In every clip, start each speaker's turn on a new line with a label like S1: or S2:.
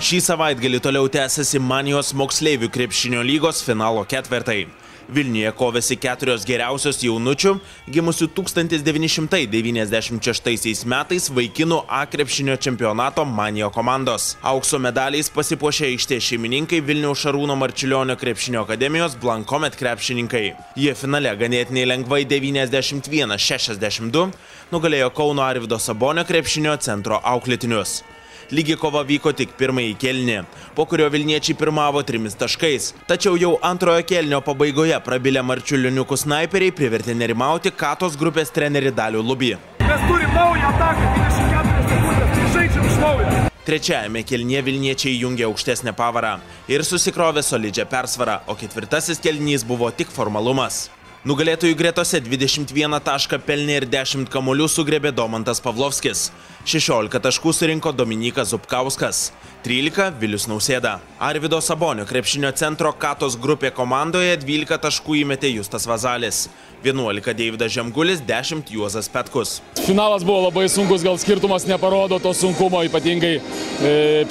S1: Šį savaitgalį toliau tęsiasi Manijos moksleivių krepšinio lygos finalo ketvertai. Vilniuje kovėsi 4 geriausios jaunučių, gimusių 1996 metais vaikinų A krepšinio čempionato Manijo komandos. Aukso medaliais pasipuošė aikštės šeimininkai Vilniaus Šarūno Marčiulionio krepšinio akademijos Blankomet krepšininkai. Jie finale ganėtinai lengvai 91-62 nugalėjo Kauno Arvydo Sabonio krepšinio centro auklėtinius. Lygi kova vyko tik pirmąjį kėlinį, po kurio vilniečiai pirmavo 3 taškais. Tačiau jau antrojo kėlinio pabaigoje prabilę marčiulioniukų snaiperiai privertė nerimauti Katos grupės trenerį Dalių Lubį.
S2: Mes turim naują ataką, 24 sekundės, tai žaidžiam iš naujo.
S1: Trečiajame kėlinyje vilniečiai jungė aukštesnę pavarą ir susikrovė solidžią persvarą, o ketvirtasis kėlinys buvo tik formalumas. Nugalėtojų gretose 21 tašką pelnė ir 10 kamuolių sugriebė Domantas Pavlovskis. 16 taškų surinko Dominykas Zupkauskas, 13 Vilius Nausėda. Arvydo Sabonio krepšinio centro Katos grupė komandoje 12 taškų įmetė Justas Vazalis, 11 Deividas Žemgulis, 10 Juozas Petkus.
S3: Finalas buvo labai sunkus, gal skirtumas neparodo to sunkumo, ypatingai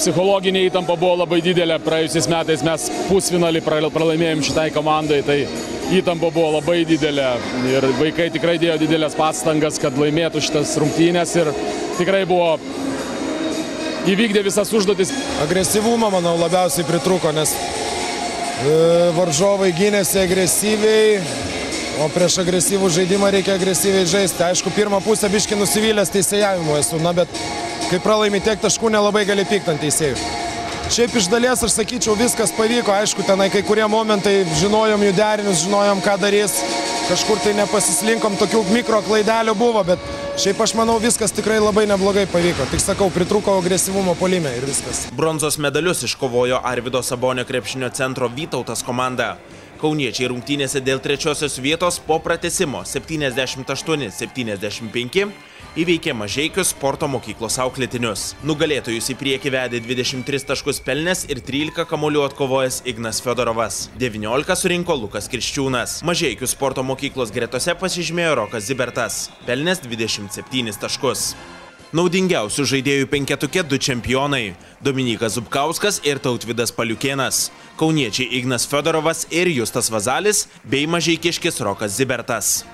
S3: psichologinė įtampa buvo labai didelė. Praėjusiais metais mes pusfinalį pralaimėjom šitai komandai, tai įtampa buvo labai didelė ir vaikai tikrai dėjo didelės pastangas, kad laimėtų šitas rungtynės ir tikrai buvo įvykdė visas užduotis.
S4: Agresyvumo, manau, labiausiai pritruko, nes varžovai gynėsi agresyviai, o prieš agresyvų žaidimą reikia agresyviai žaisti. Aišku, pirmą pusę biškį nusivylęs teisėjavimu esu, bet kai pralaimi tiek taškų, nelabai gali pykti ant teisėjų. Šiaip iš dalies, aš sakyčiau, viskas pavyko, aišku, tenai kai kurie momentai žinojom jų derinius, žinojom, ką darys, kažkur tai nepasislinkom, tokių mikro klaidelių buvo, bet šiaip aš manau, viskas tikrai labai neblogai pavyko. Tik sakau, pritruko agresyvumo puolime ir viskas.
S1: Bronzos medalius iškovojo Arvydo Sabonio krepšinio centro Vytautas komanda. Kauniečiai rungtynėse dėl 3-osios vietos po pratęsimo 78-75 įveikė Mažeikius sporto mokyklos auklėtinius. Nugalėtojus į priekį vedė 23 taškus pelnęs ir 13 kamuolių atkovojęs Ignas Fiodorovas. 19 surinko Lukas Kriščiūnas. Mažeikių sporto mokyklos gretose pasižymėjo Rokas Zibertas, pelnęs 27 taškus. Naudingiausių žaidėjų penketuke 2 čempionai – Dominykas Zupkauskas ir Tautvydas Paliukėnas, kauniečiai Ignas Fiodorovas ir Justas Vazalis bei mažeikiškis Rokas Zibertas.